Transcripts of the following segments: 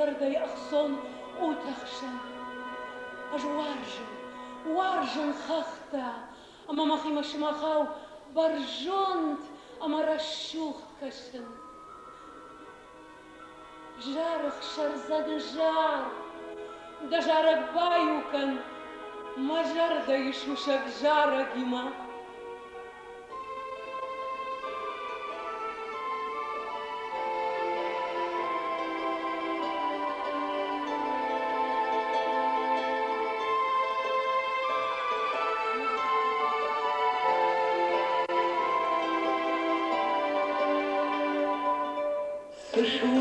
жырдай ақсон утақшын. Аж варжын хақта, ама махима шымақау баржонт, ама расшух кашын. Жарық шарзадын жар, да жарық баюкан, мажарда ишушак жарық има. Слышу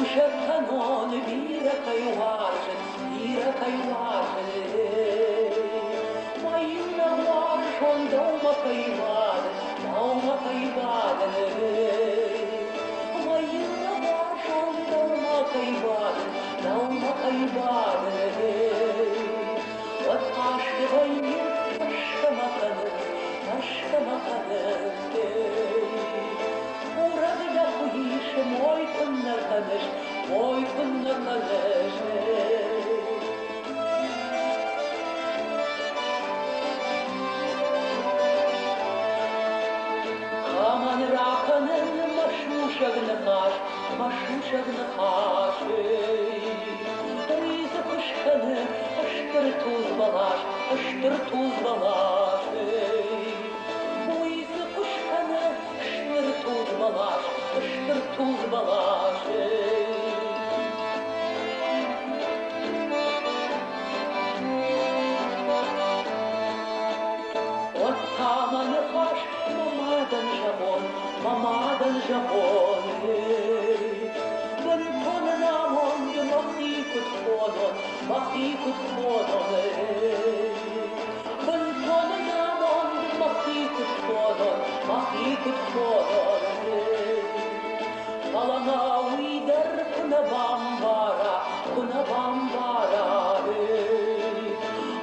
каноны, вира кайважен, моим наваржен, дома кайваден, моим наваржен, дома кайваден, вот ашты войне, ашкамаканын, Урагда хуише мой куннар кадеш. Хаман раканын машушагны хаш, Уйзы кышканы аштыр туз балаш, Уйзы кышканы аштыр туз балаш, Вот таманы хаш, мамадан жабон, Бентоны намонды махикут ходон, Бентоны намонды махикут ходон, Алана уйдер куна бамбара,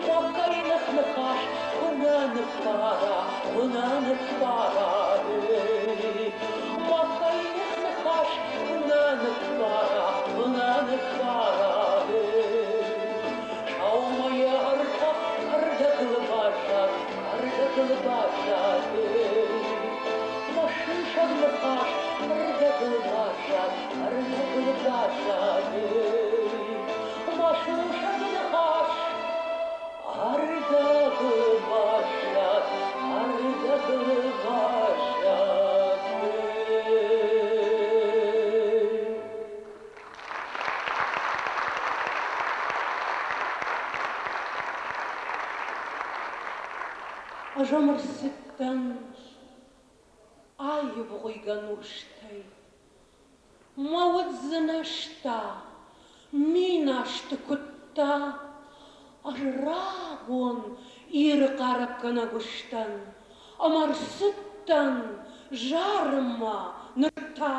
Wakaynak nakash, kuna nakara, Wakaynak nakash, kuna nakara, Shaumaya arta, karda kılbashat, Mashushan nakash, karda kılbashat, Mashushan nakash, arda kılbashat. Ажамыр сыттан айы бұғыйған ұштай. Мауыт зынашта, мин ашты күтта, Ажрағын ирі қарап қана күштан, Амар сыттан жарыма нұрта.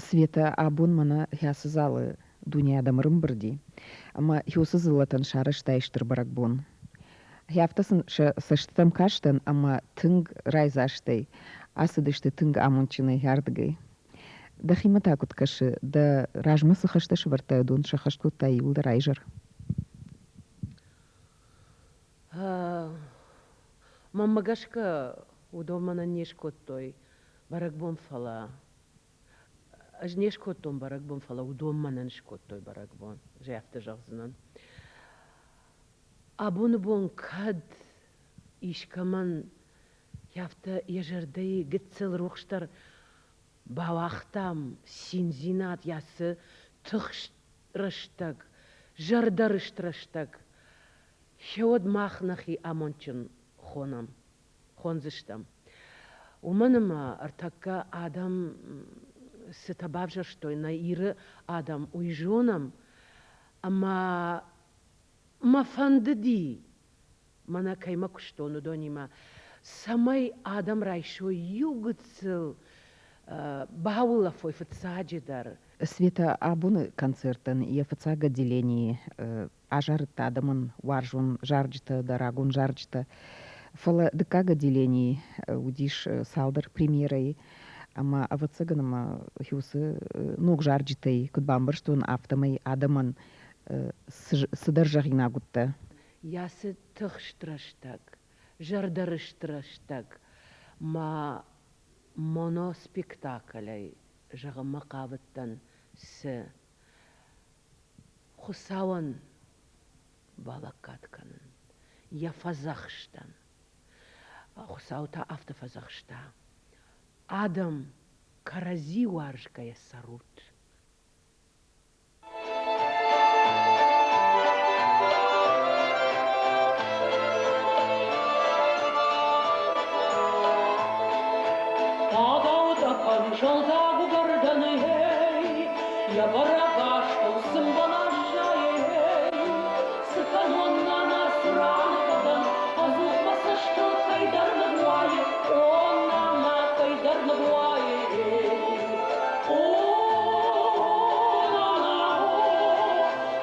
Света абун мана хясызалы дүнияда мырым бірдей. Ама хиусызылатын шарыштайштыр барак бун. Хяфтасын сыштам каштан, ама тынг райзаштай. Асыдышты тынг амунчины ярдыгай. Да химатакут кашы, да ражмысы хашташы вартайдун шахаштут тайылды райжыр. Маммагашка удомана нешкоттой барак бун фала. Аж нешкоттон барак бун фала удомана нешкоттой барак бун. Жафта жағзынан. Абуны бун кад ишкаман яфта ежердей гитцел рухштар бавахтам синзинат ясы тыхштраштаг, жардарыштрыштаг. Хеод махнахи амончын хонам, хонзыштам. Уманыма артакка адам сытабавжа, что на иры адам уйжонам, ама мафандыди, мана кайма куштону донима, самай адам райшо югыцыл баула фой фацаджидар. Света абуны концертын ефацаг отделении ажарыт адамын варжун жарджыта дарагун жарджыта. Фала дыкаг отделении удиш салдар премьерой, ама авацыганама хюсы ног жарджытай кудбамбырштун автомай адамын сыдаржагина гутта. Ясы тыхштраштаг, жардарыштраштаг, ма моноспектаклей жағыма қавыттан сі хусауан балакатканын, я фазахштан, хусаута автофазахшта. Адам карази варжкая сарут. Жолдагы барданы эй, я барага, что сымбалаша эй, сыканоннан асыраныкадан, азухмаса, что кайдарны буайы, оннана кайдарны буайы эй. Оннана,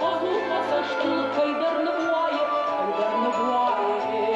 азухмаса, что кайдарны буайы, кайдарны буайы эй.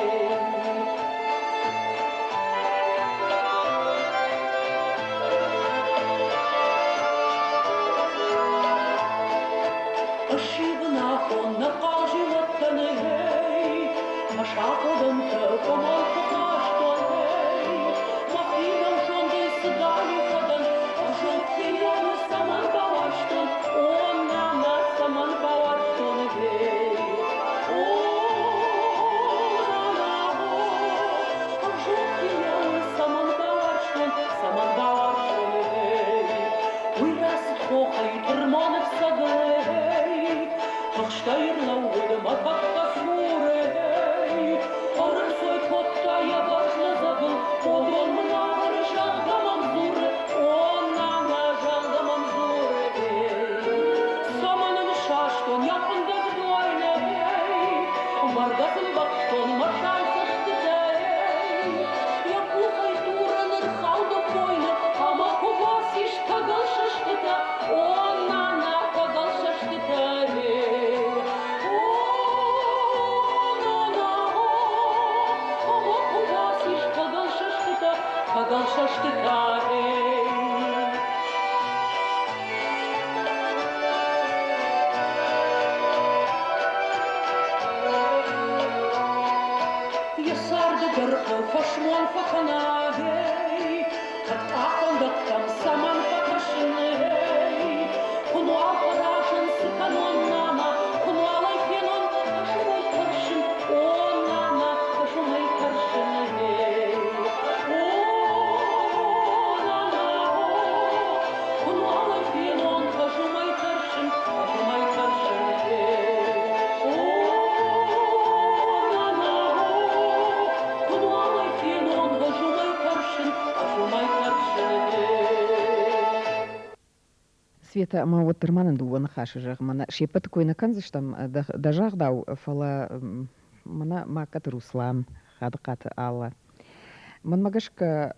Света, ма вот терманын дуаны хашы жағы, мана шепет койна канзыштам, да жағдау фала, мана макат Руслан, хадықаты Алла. Ман магашка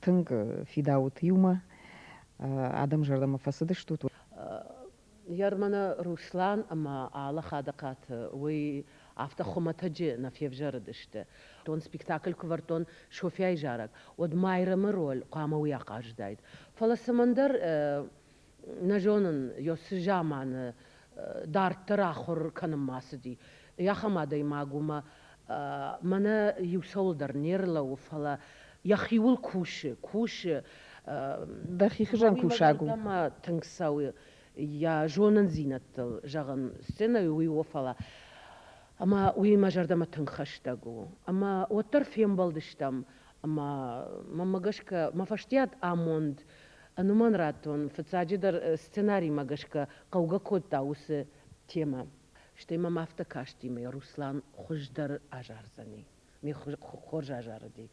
тынг фидаут юма, Адам жардама фасыдыш тут. يرمنا روسلان أما على خادقات وي عفتا خمتجي نفيف جردشت تون سبيكتاكل كوفرتون شوفياي جارك ود مايرا مرول قام ويا قاج دايد فلا سمندر نجونن يوس جامان دار تراخر كنم ماسدي يا خمادي ماغوما منا يوسولدر نيرلو فلا يخيول كوش دخي خجان كوشاغو. ما تنكساوي يا جونن زينة جغن سنة ويوفلا أما وي ما جردما تنخشتاغو أما وترف ينبلدشتم أما ما قشك ما فشتيات آموند أنو من راتون فتساجدر سценарий ما قشك قوغا كود تاوس تيما شتي ما افتكاشتي مي روسلان خجدر أجارزني مي خرج أجاردي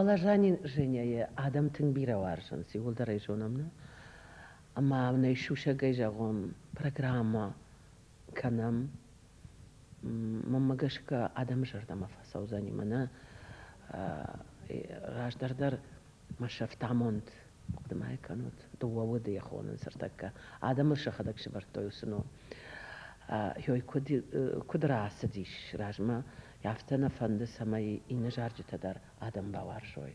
Вала Женя Адам Тингбира варшан, си улдарай жонамна. Ама не шуша гайжагом программа канам. Мамагашка Адам жардама фасау занимана. Рашдардар машафтамонт. قدمها كانت دوا ودي يخون سرتك عدم الشخدك شبرتو يسنو هوي كد راسديش راجما يفتنا فند سماي إن جارج تدار عدم باور شوي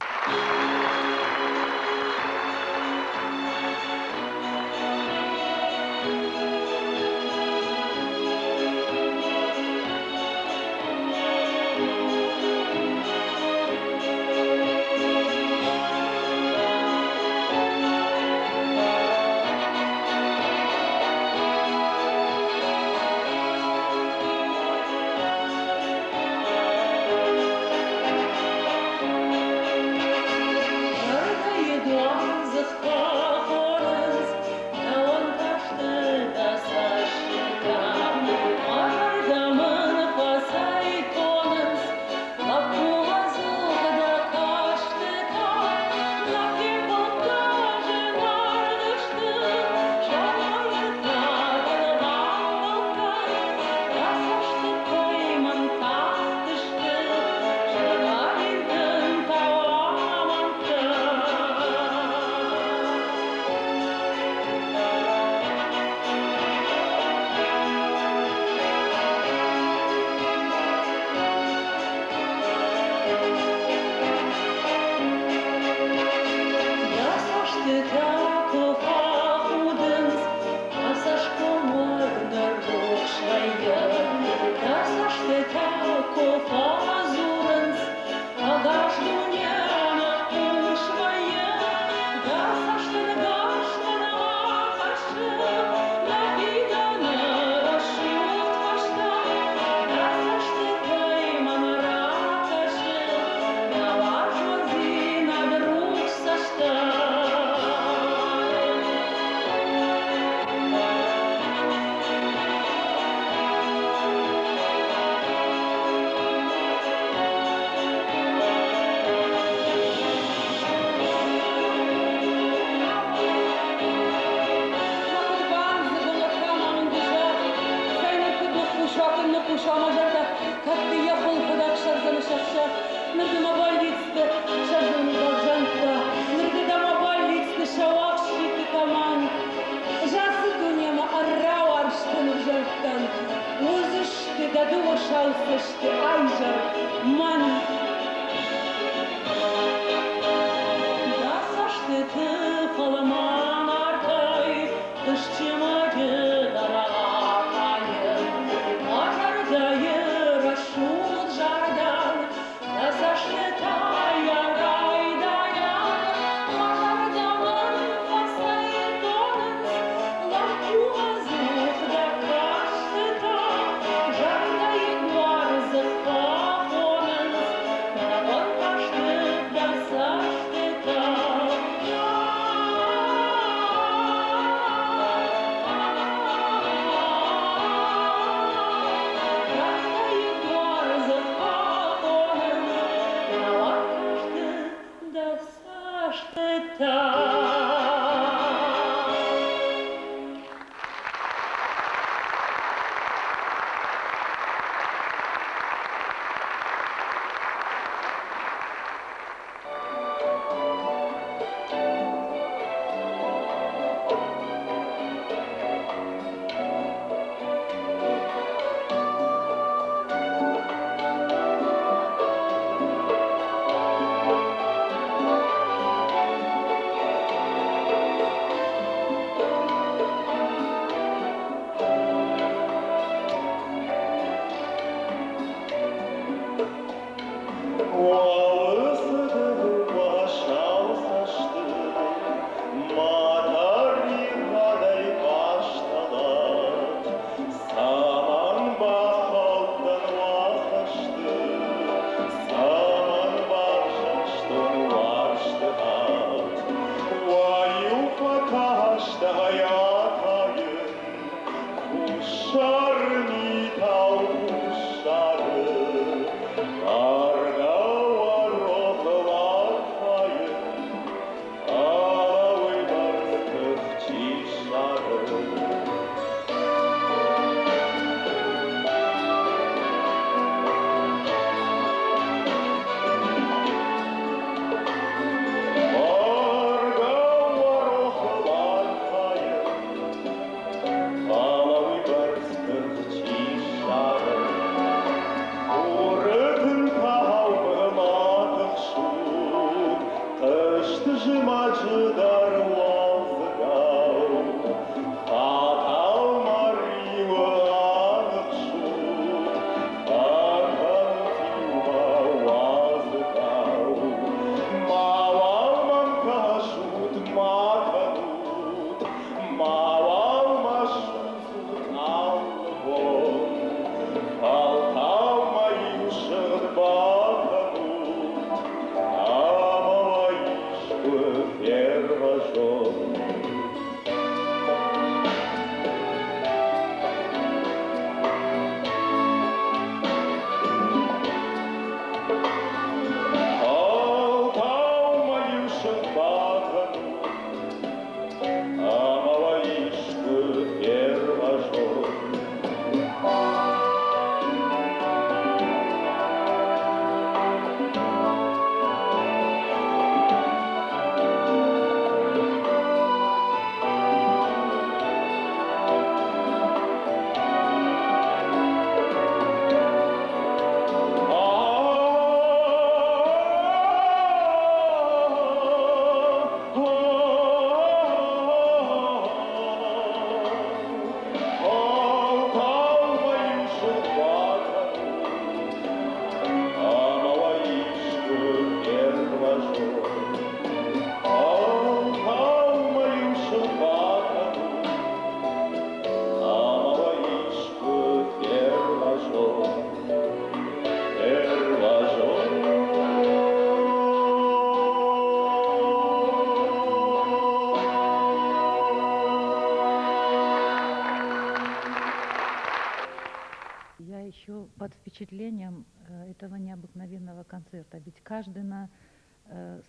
под впечатлением этого необыкновенного концерта. Ведь каждая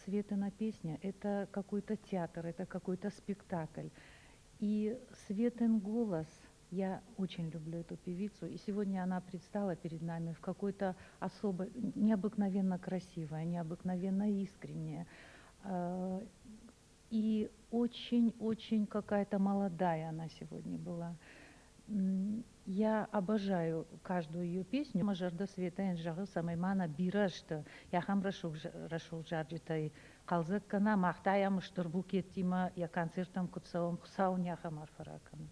Светина песня — это какой-то театр, это какой-то спектакль. И Светин голос, я очень люблю эту певицу, и сегодня она предстала перед нами в какой-то особой, необыкновенно красивая, необыкновенно искренняя. И очень-очень какая-то молодая она сегодня была. Я обожаю каждую ее песню. Мажарда Света Энжагы Самаймана Бирашты. Я хам Рашул Жарджитай. Қалзык кана мақтаямыштыр бұл кеттима. Я концертам кутсауым құсауын я хамар фаракам.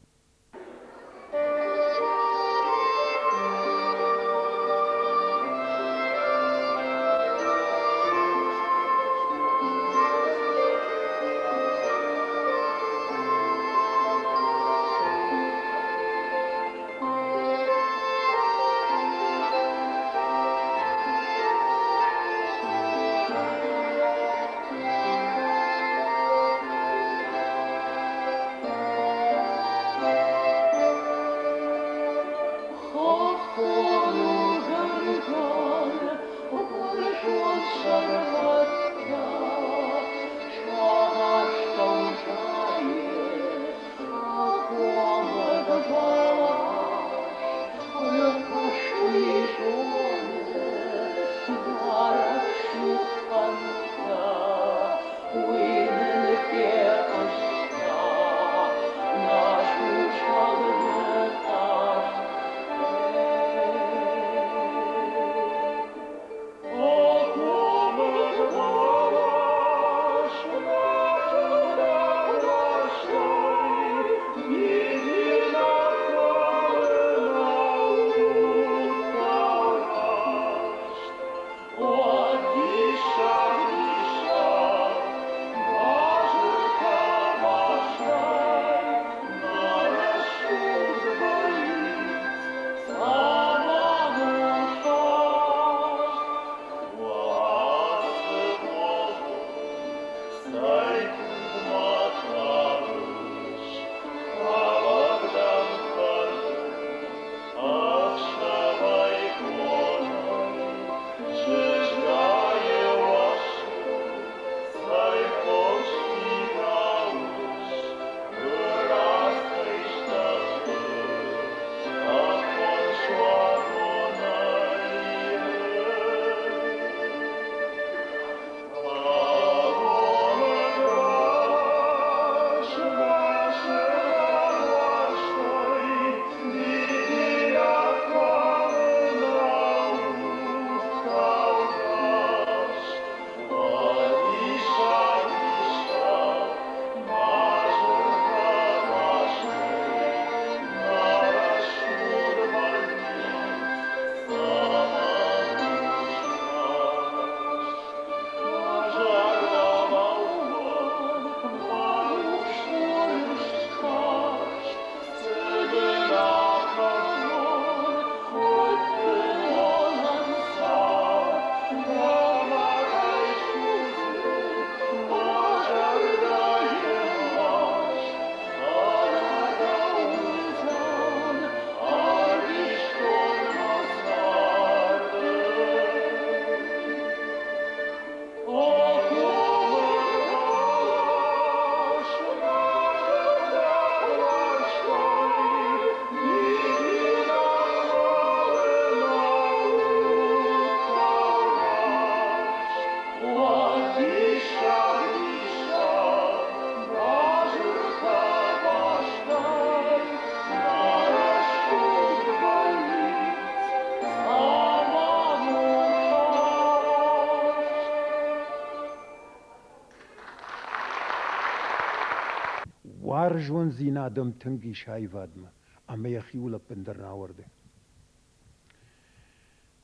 وارجون زینادم تنگی شایوادم اما یخی ولا بندر ناورده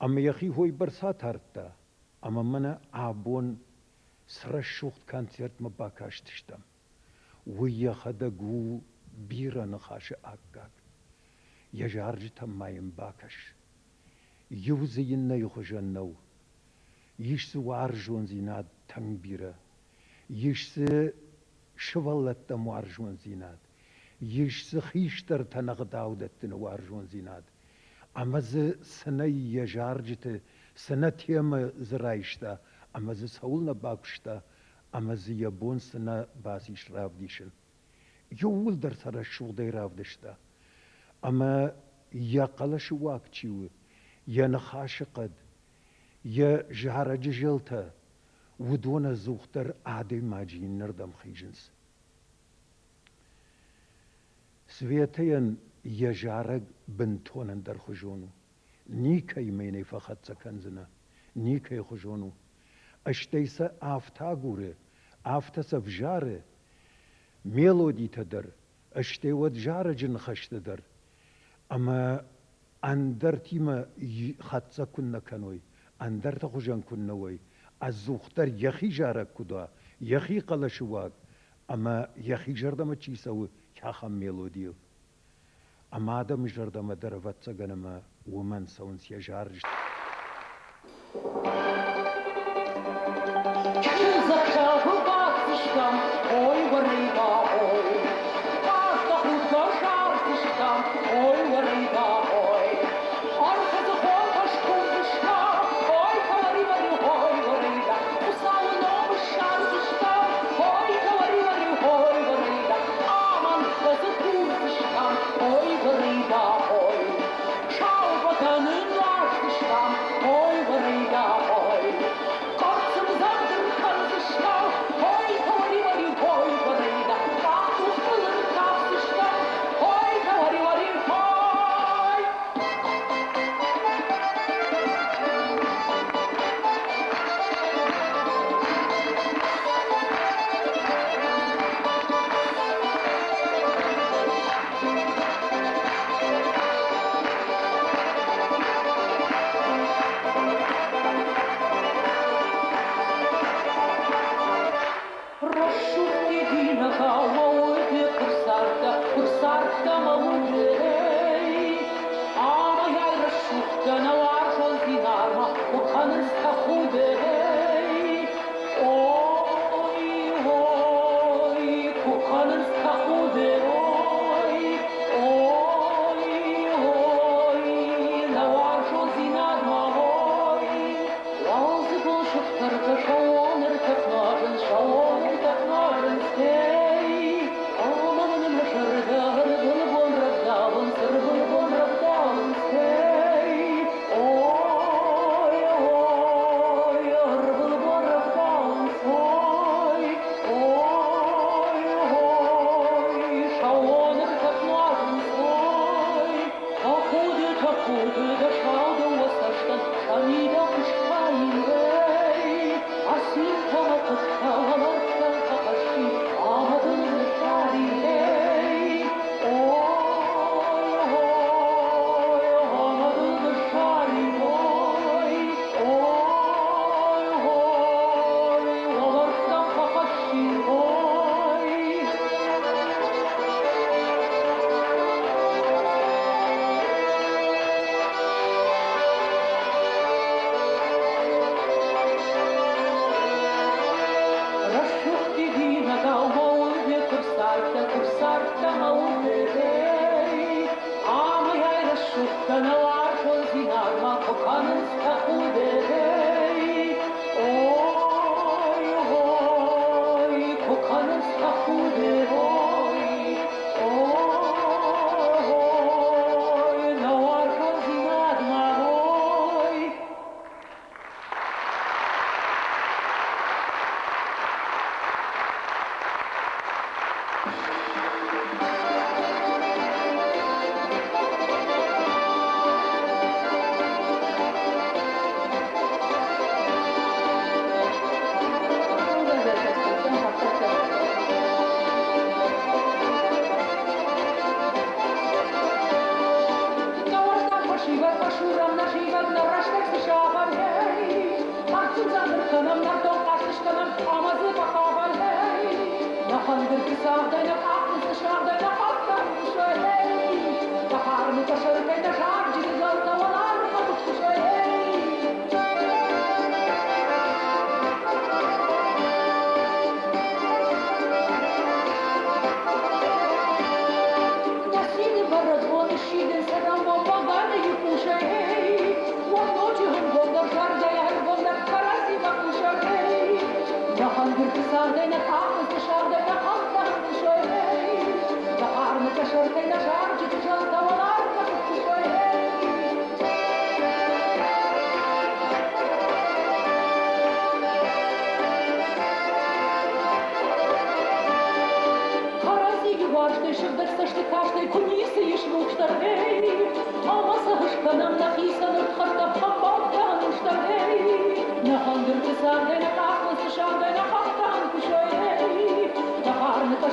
اما یخی هوی برسات هرتا اما من عبون سرشوخت کنسرت مباکاشتشتم ویا خدگو بیرا نخاش آگاگ یجارجتم مایم باکش یوزین نیخوشن نو یشس وارجون زیناد تنگ بیرا یشس شوالت وارجون زیناد یشس خیشتر تنق داودت وارجون زیناد Ama sana yajarcıtı, sana tiyama zırayışta, ama savulna bakışta, ama yabon sana basi şravdişin. Yol der sara şuğday ravdışta. Ama ya qalaşı vakçiwi, ya naxaşıqad, ya jaharacı jılta, ودونا زوختر عادي ماجين نردم خيجنس سويتين يجارق بنتون در خجونو نيكي ميني فقط سكنزنا نيكي خجونو اشتيسا آفتا غوري آفتا سفجاري ميلودي تدر اشتي ود جارة جن خشت در اما اندر تيما خطسا كنا كنوي اندر تخجان كنوي الزوختر يخي جارك كدا يخي قلشواك اما يخي جردما چي سو كاخم ميلوديو اما آدم جردما درفت سگنما ومن سونس يجارج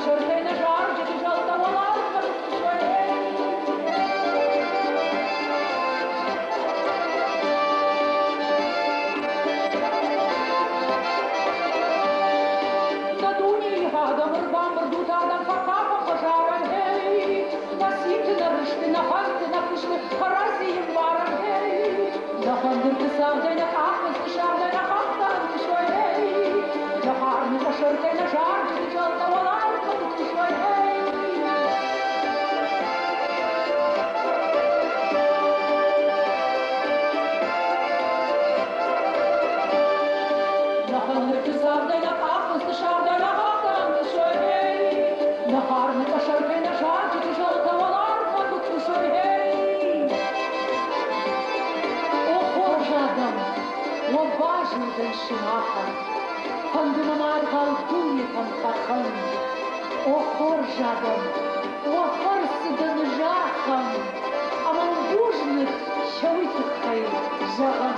шерстяная жарче, ты желтого ларка, на дуне и гадом, рвам, рдут, адам, факапом, пожаром, эй, на сите, на рышты, на ханты, на кышты, харази, январом, эй, на хандырты, савдай, на кахмысты, шавдай, на хахтан, ты шо, эй, на харны, на шерстяная жарче, ты желтого ларка, ты шо, эй. Наханырты савдай, на кахмысты, шавдай, на хахтан, ты шо, эй, на харны, на шерстяная жарче, ты желтого ларка, ты шо, эй. О, хоржадам, о, важный дальшимахан, Хандымамар галдует амхахан, о хоржадам, о харсыдан жахан, амангужных шавытыхай жаган.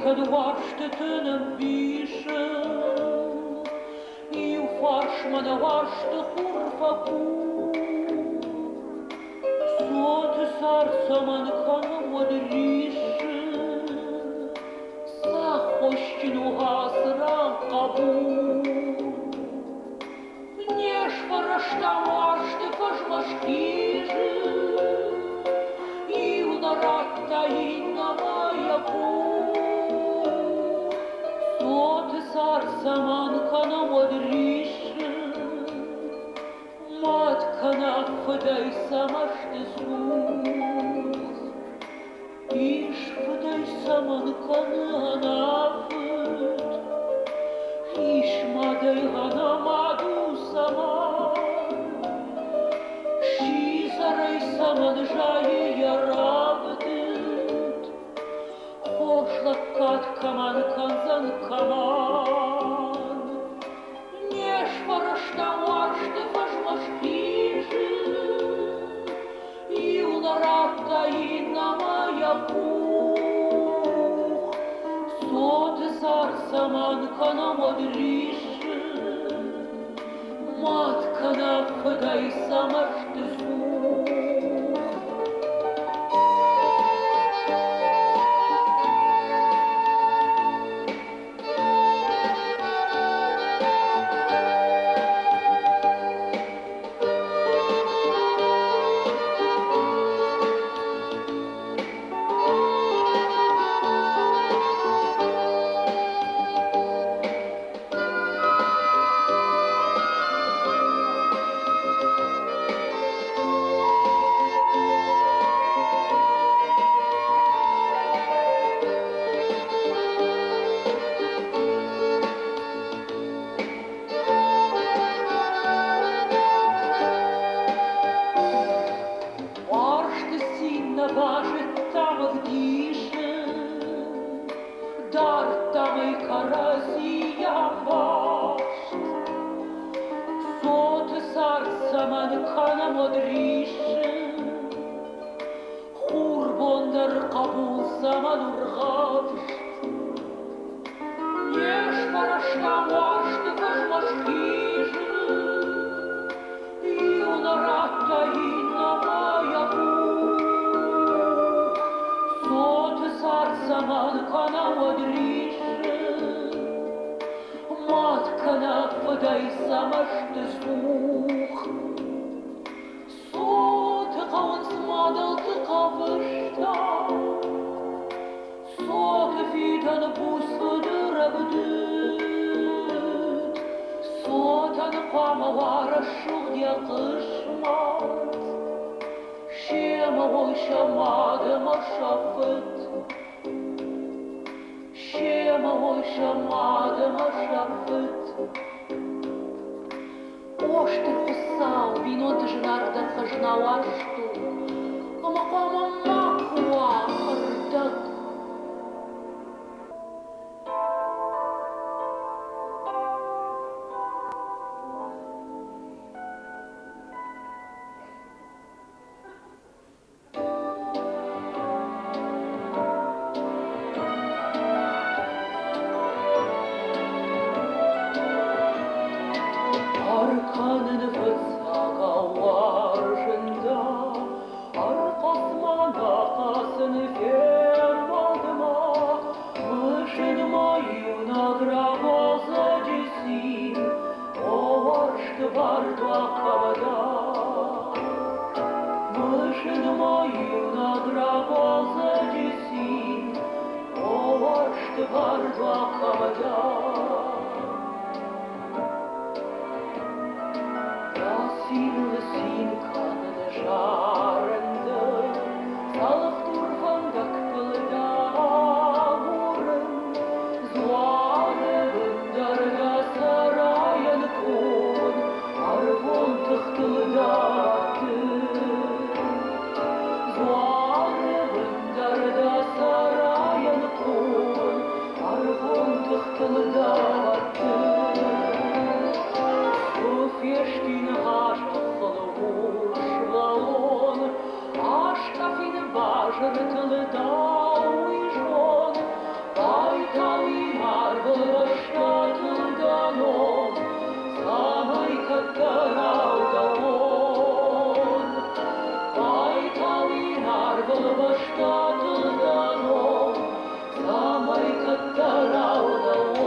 Kad varştetinem bişem, I u farşmana varşte hurfaku, Sote sarsaman kanım odrişem, Sa hoşçinu hasran kabu, Neş varştam varşte kaşmaş kişem, I u naratta innama yaku, Sarsaman kanam odrişem, Matkana fıdaysam aştı suh, İş fıdaysaman kanı anafıt, İş maday hanamadu saman, Şizaraysaman jayı yarabdıt, Hoşlak kat kaman kanzan kaman, Neş varıştan varştı faşmaş kişim, I unarakta innama yapuh, Sote sarsaman kanam odrişim, Matkana fıdaysam aştı suh. Оштыр хусал, вино тыжынардан хажнауашту, Arkanın fıtsaga varşında, arkasman arkasını fermadıma, Mышынма юнагра возаджисин, оваршты бардва кавада. Mышынма юнагра возаджисин, оваршты бардва кавада. Sien kan de jarende, zalig doorvandak peldamoren, zware wunderga sarayen kon, arvontig teldate. Zware wunderga sarayen kon, arvontig teldate. Fieștin haș-tul Aș-ca-fin bajăr-tăl dau-i jon, Pai-tau-i marvăl băștat-l da-non, Sa-mai cătărau da-on. Pai-tau-i marvăl băștat-l da-non, Sa-mai cătărau da-on.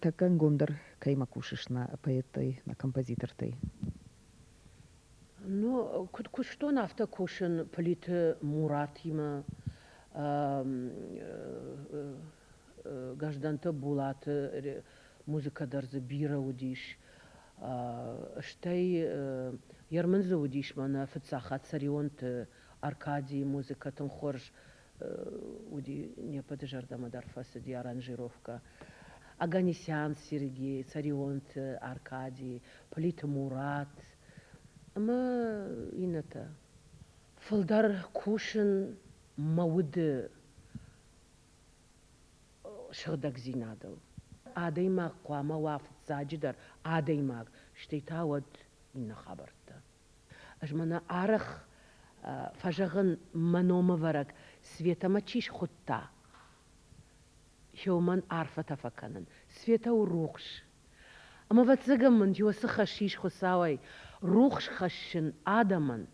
такан гондер кайма кушиш на поэтой, на композитортой. Ну, что нафта кушен полит Муратима, гажданта Булат, музыка дарзы бира удиш, штай ярманзы удиш мана фцахат царионт Аркадий музыка тонхорж уди не подожардама дарфасади аранжировка. Аганесян Сергей, царионт Аркадий, полит Мурат. Ama inata. Фалдар кушен мауды шырдак зинадал. Адаймаг қуама вафт заджидар, адаймаг штейтауад инна хабарта. Ажмана арах фажагын манома варак светама чиш хутта. Хеуман арфа тафаканан. Света урухш. Ама ватсагаман юасы хашиш хусавай. Рухш хашин адаман.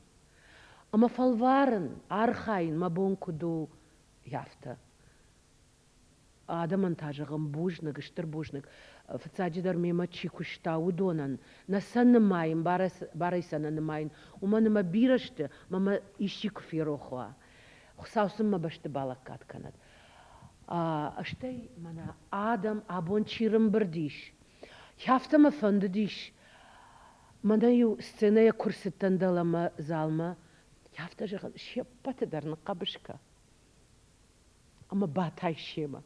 Ама фалварен архайн мабонкуду яфта. Адаман тажагам бужнак, штыр бужнак. Фцаджидар мема чикушта удонан. Насанны майын, барайсана намайын. Уманыма бирашты, мама ищик фирохуа. Хусаусым мабашты балак катканат. Аштай мана адам абон чирым бірдиш. Яфта ма фандадиш. Манаю сценая курсеттандалама залма. Яфта жаган шеппаты дарны қабышка. Ама батай шема.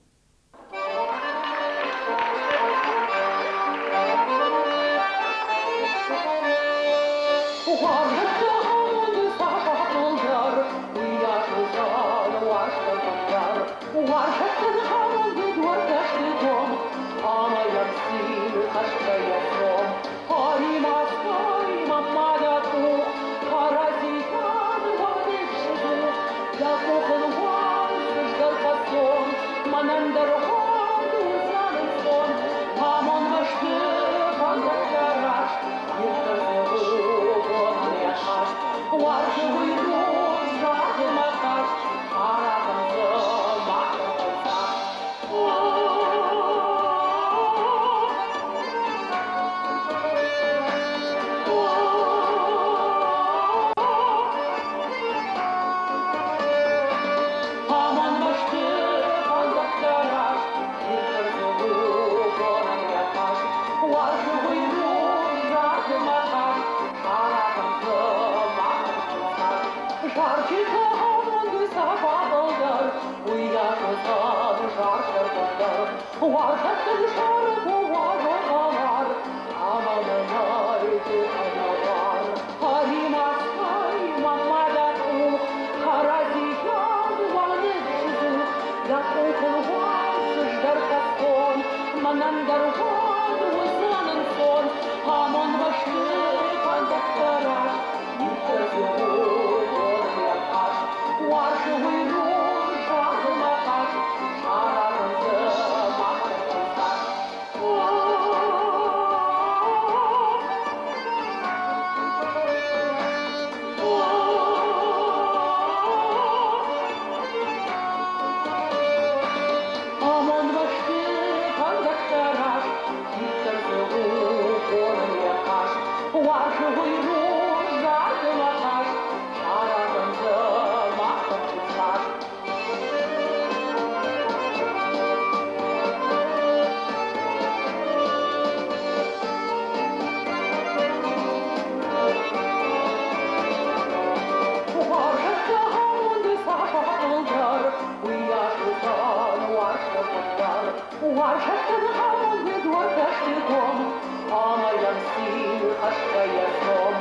Ама ям сил, ашка я зом,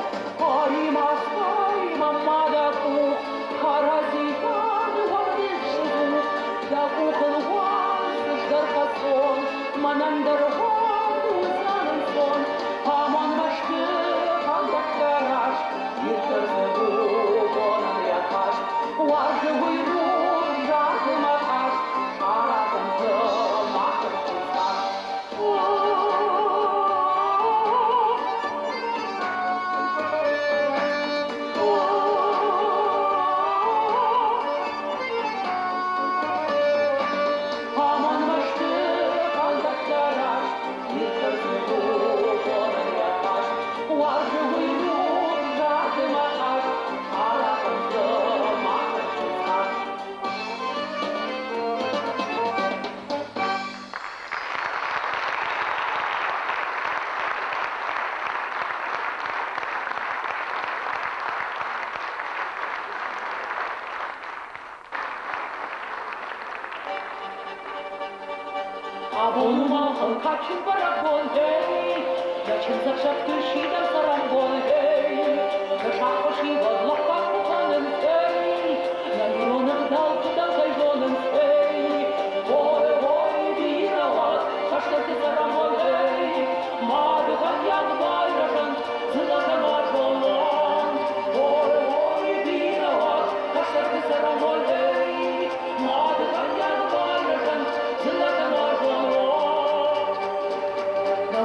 Halkaçın barabon hey, Yaçın zakşak düşiden sarambon hey, Kaşak başı vadlakak kukanın hey, Namironuk dal kudan kaygonun hey, Oy oy bir avat, Kaştaki sarambon hey, Madıkan yag bayrakan, Zılatan arşolan, Oy oy bir avat, Kaştaki sarambon hey, Madıkan yag bayrakan, Zılatan arşolan.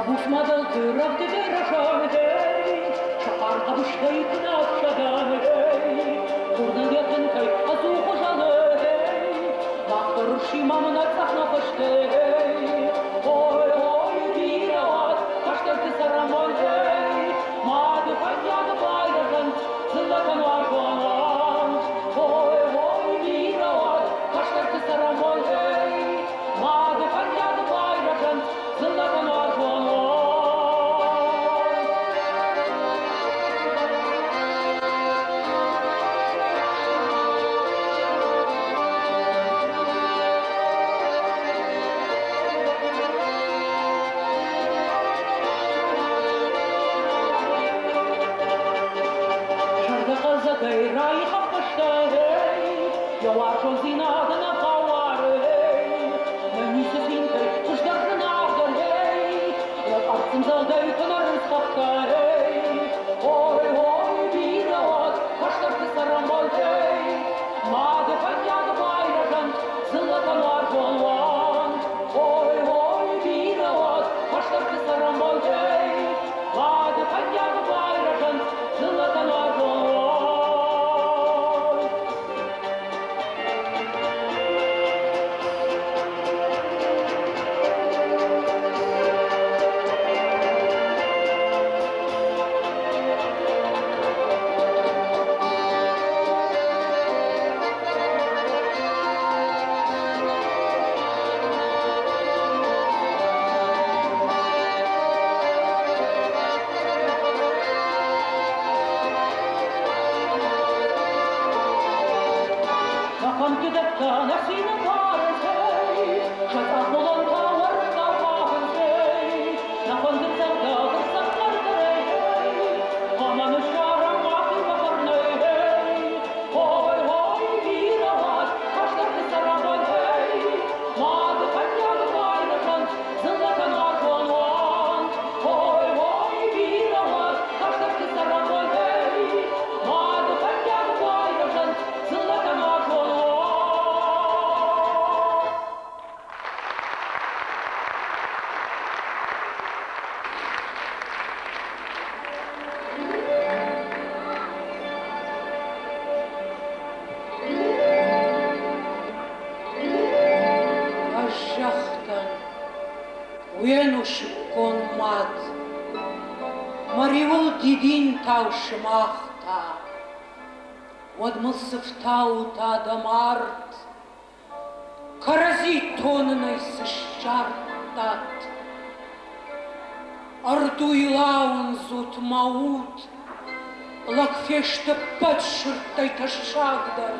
Busmadan kırıp giderşan hey, Şakar kabıştay kınaf şadan hey, Kurdan yakın kay azu hoşalı hey, Baktırır şimamına sakna kaçtı hey, Oy oy bir avat, kaçtır kısaramon hey, Madı kanyadı bayrakan, zıllatan var falan, Oy oy bir avat, kaçtır kısaramon hey, Madı kanyadı bayrakan, zıllatan var falan. Рай хапаштей, я вашу зинада на пауарей, на нисе свинкой, пуштак на нахдарей, я арцем залдай канарын схапкарей, ой, ой, бирот, каштар ты сарамболтей, мады фаньяга байраган, зылатан аржолван, ой, ой, бирот, каштар ты сарамболтей, мады фаньяга байраган, зылатан аржолван. Didin taușmahta, od măsăftauta de mart, Cărazitonă-i să-șartat, Ardui laun zut maut, Lăcfește pătșurtă-i tășagdăr,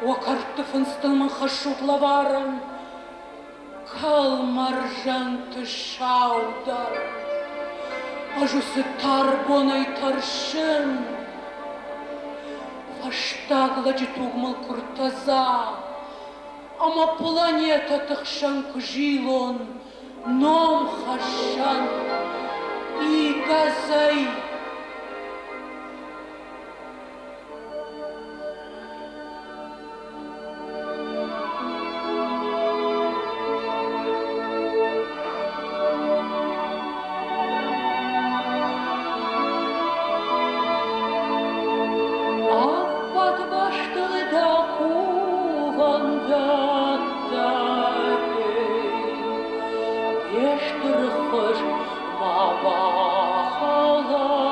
O cartăfân stălmă hășut lăvarăn, Calmarjan tășaudăr, Ajuse tarbonai tarșân, Vaștagla ce tugmăl curtăza, Ama planeta tăhșan cu jilon, Nom hașan, I gazai. Ești râhăș, ma bahala.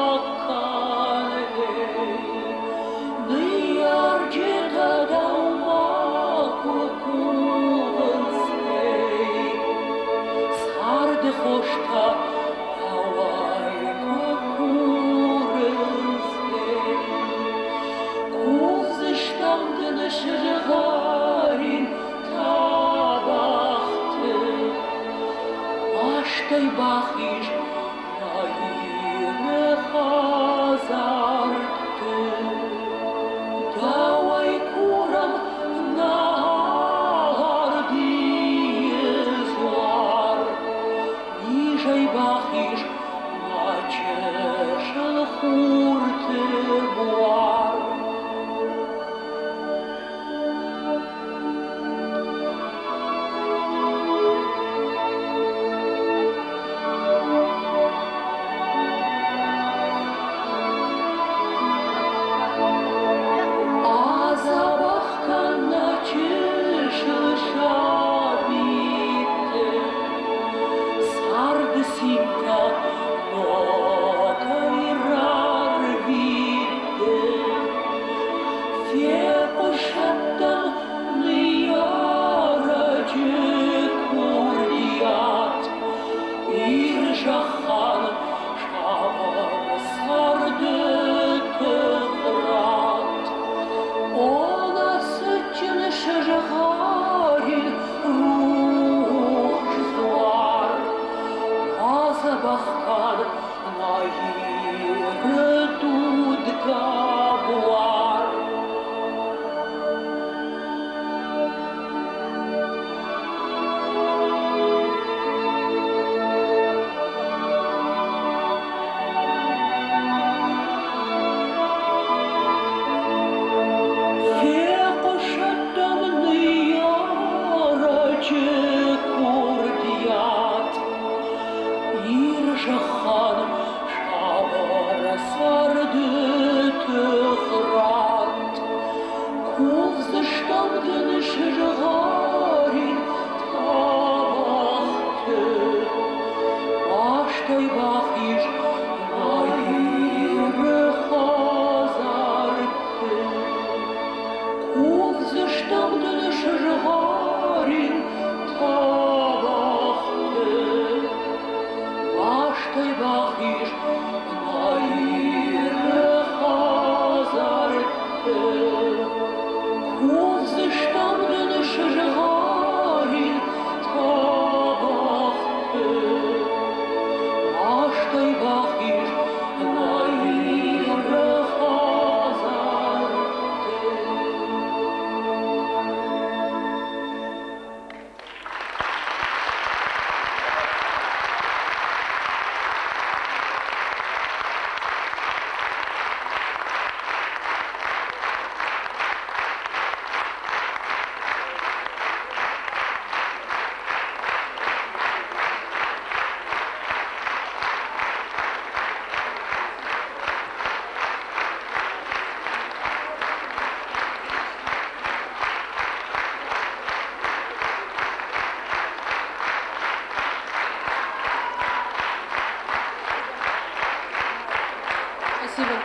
Спасибо.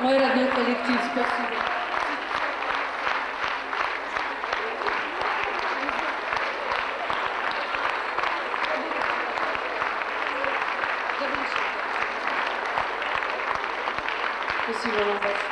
Мой родной коллектив, спасибо. Спасибо вам большое.